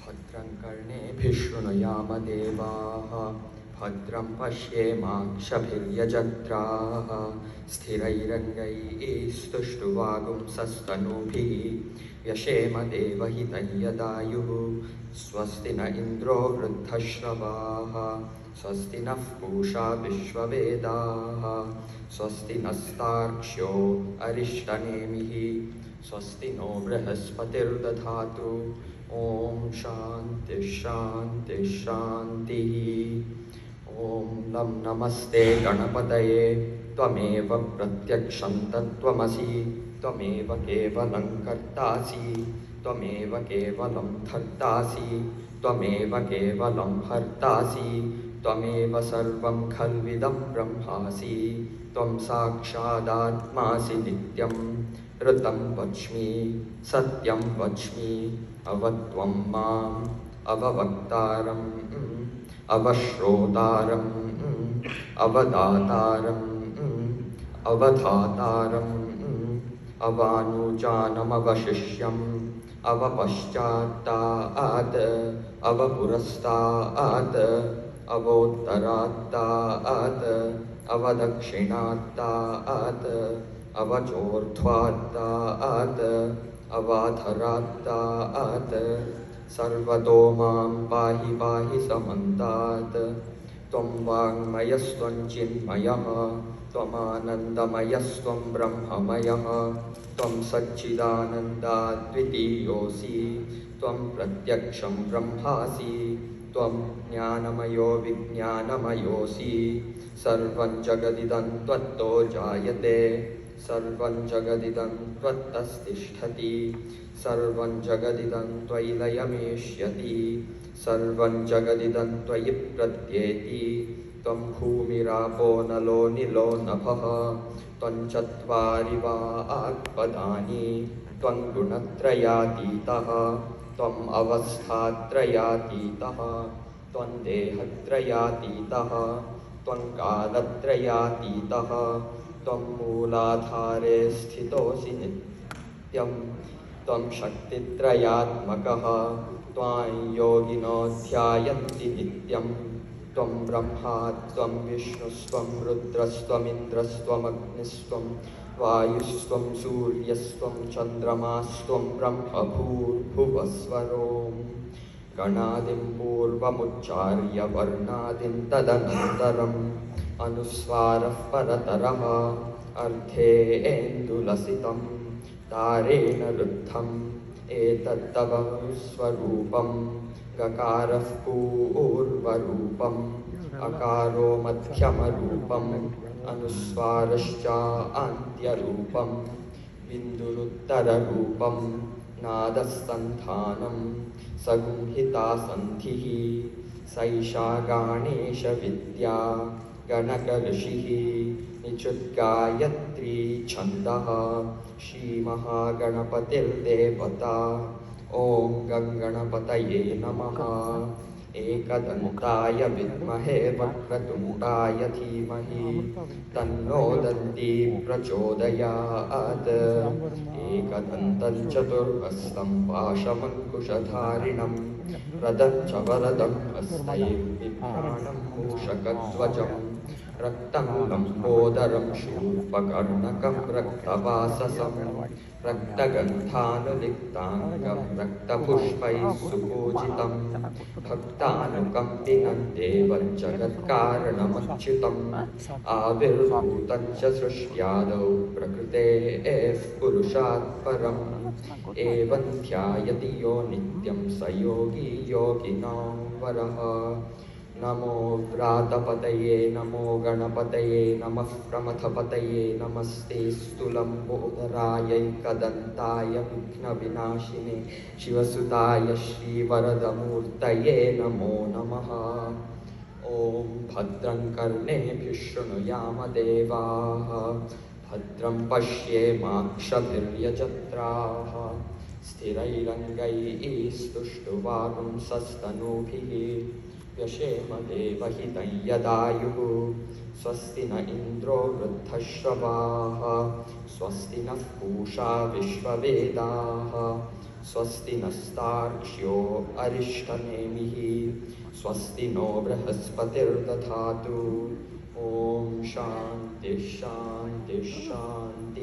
भद्रं कर्णेभिः शृणुयाम देवाः भद्रं पश्येमाक्षभिर्यजत्राः स्थिरैरङ्गैस्तुष्टुवागुंसस्तनूभिः व्यशेम देवहितं यदायुः स्वस्ति न इन्द्रो वृद्धश्रवाः स्वस्ति नः पूषा विश्ववेदाः स्वस्ति नस्तार्क्ष्यो अरिष्टनेमिः स्वस्ति नो बृहस्पतिर्दधातु। ओम शांति शांति शांति। ओम नम नमस्ते गणपतये त्वमेव प्रत्यक्षं तत्त्वमसि त्वमेव केवलं कर्तासि त्वमेव केवलं धर्तासि त्वमेव केवलं हर्तासि त्वमेव सर्वं खल्विदं ब्रह्मासि त्वं साक्षादात्मासि नित्यं ऋतं वच्मि सत्यं वच्मि अवत्वं माम् अववक्तारम् अवश्रोतारम् अवदातारम् अवधातारम् अवानुजानमवशिष्यम् अवपश्चात्तात् अवपुरस्तात् अवोत्तरात्तात् अवदक्षिणात्तात् अवचोर्ध्वात्तात् अवाधरात्तात् सर्वतो मां पाहि पाहि समन्तात् त्वं वाङ्मयस्त्वं चिन्मयः त्वमानन्दमयस्त्वं ब्रह्ममयः त्वं सच्चिदानन्दाद्वितीयोऽसि त्वं प्रत्यक्षं ब्रह्मासि त्वं ज्ञानमयो विज्ञानमयोऽसि सर्वं जगदिदं त्वत्तो जायते सर्वं जगदिदं त्वत्तस्तिष्ठति सर्वं जगदिदं त्वयि लयमेष्यति सर्वं जगदिदं त्वयि प्रत्येति त्वं भूमिरापो नलो निलो नभः त्वं चत्वारि वाक्पदानि त्वं गुणत्रयातीतः त्वम् अवस्थात्रयातीतः त्वं देहत्रयातीतः त्वं कालत्रयातीतः त्वं मूलाधारे स्थितोऽसि नित्यं त्वं शक्तित्रयात्मकः त्वां योगिनो ध्यायन्ति नित्यं त्वं ब्रह्मा त्वं विष्णुस्त्वं रुद्रस्त्वमिन्द्रस्त्वमग्निस्त्वं वायुस्त्वं सूर्यस्त्वं चन्द्रमास्त्वं ब्रह्मभूर्भुवस्वरों गणादिं पूर्वमुच्चार्य वर्णादिं तदनन्तरम् अनुस्वारः परतरः अर्थेन्दुलसितं तारेण रुद्धम् एतत्तव स्वरूपं गकारः पूर्वरूपम् अकारो मध्यमरूपम् अनुस्वारश्चान्त्यरूपं बिन्दुरुत्तररूपं नादस्तन्धानं सगुंहिता सन्धिः सैषा गाणेशविद्या गणकऋषिः निचुद्गायत्री छन्दः श्रीमहागणपतिर्देवता ॐ गङ्गणपतये नमः। एकदन्ताय विद्महे वक्रतुण्डाय धीमहि तन्नो दन्ती प्रचोदयात् एकदन्तं चतुर्हस्तं पाशमङ्कुशधारिणं रदं च वरदं हस्तैर्बिभ्राणं मूषकध्वजं रक्तं लम्बोदरं शूर्पकर्णकं रक्तवाससं रक्तगन्धानुलिप्ताङ्गं रक्तपुष्पैः सुपूजितं भक्तानुकम्पिनं देवं जगत्कारणमच्युतम् आविर्भूतं च सृष्ट्यादौ प्रकृतेः पुरुषात् परम् एवं ध्यायति यो नित्यं स योगी योगिनां वरः। नमो व्रातपतये नमो गणपतये नमः प्रमथपतये नमस्तेऽस्तु लम्बोदरायैकदन्ताय विघ्नविनाशिने शिवसुताय श्रीवरदमूर्तये नमो नमः। ॐ भद्रं कर्णेभिः शृणुयाम देवाः भद्रं पश्येमाक्षभिर्यजत्राः स्थिरैरङ्गैस्तुष्टुवागुंसस्तनूभिः व्यशेम देवहितं यदायुः स्वस्ति न इन्द्रो वृद्धश्रवाः स्वस्ति नः पूषा विश्ववेदाः स्वस्ति नस्तार्क्ष्यो अरिष्टनेमिः स्वस्ति नो बृहस्पतिर्दधातु ॐ शान्ति शान्ति शान्ति